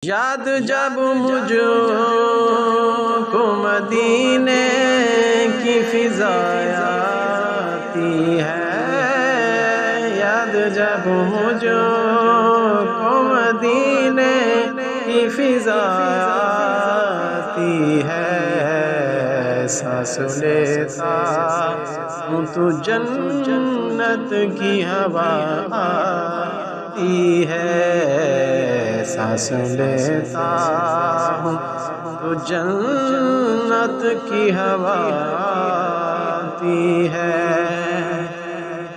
یاد جب مجھ کو مدینے کی فضا آتی ہے، یاد جب مجھ کو مدینے کی فضا آتی ہے، سانس لیتا ہوں تو جنت کی ہوا آتی ہے، سانس لیتا ہوں تو جنت کی ہوا آتی ہے،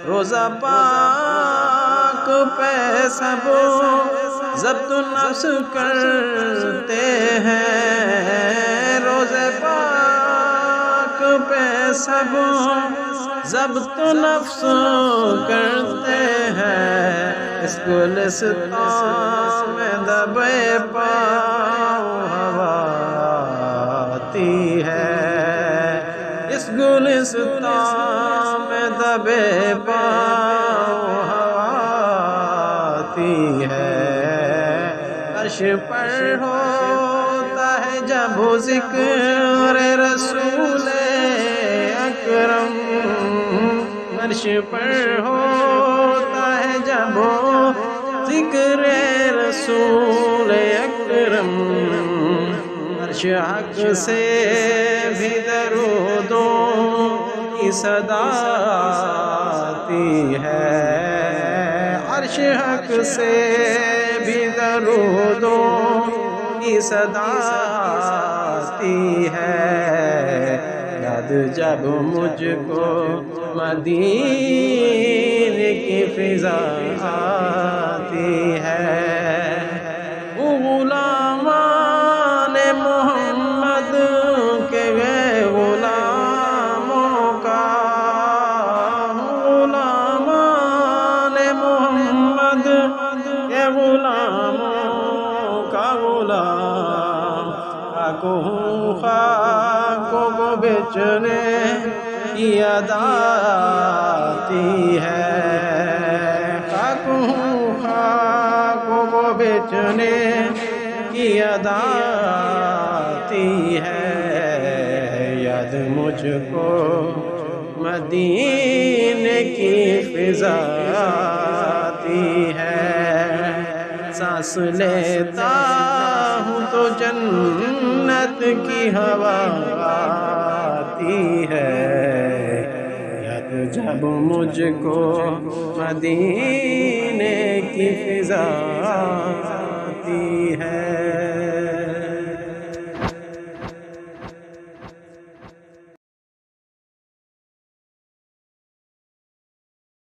روزہ پاک پہ سب ضبط نفس کرتے ہیں، روزہ پاک پہ سب ضبط نفس کرتے ہیں، اس گلستان میں دبے پاؤں ہوا آتی ہے، اس گلستان میں دبے پاؤں ہوا آتی ہے، عرش پر ہوتا ہے جب ذکر رسول اکرم، عرش پر ہوتا ہے جب ذکر رسول اکرم، عرش حق سے بھی درودوں کی صدا آتی ہے، عرش حق سے بھی درودوں کی صدا آتی ہے، یاد جب مجھ کو مدینے کی فضا آتی ہے، غلامان محمد کے غلاموں کا، غلامان محمد کے غلاموں کا غلام، خاکوں کو بیچنے کی ادا آتی ہے، خاکوں کو بیچنے کی ادا آتی ہے، یاد مجھ کو مدینے کی فضا آتی ہے، سانس لیتا ہوں تو جنت کی ہوا آتی ہے، یاد جب مجھ کو مدینے کی فضا آتی ہے۔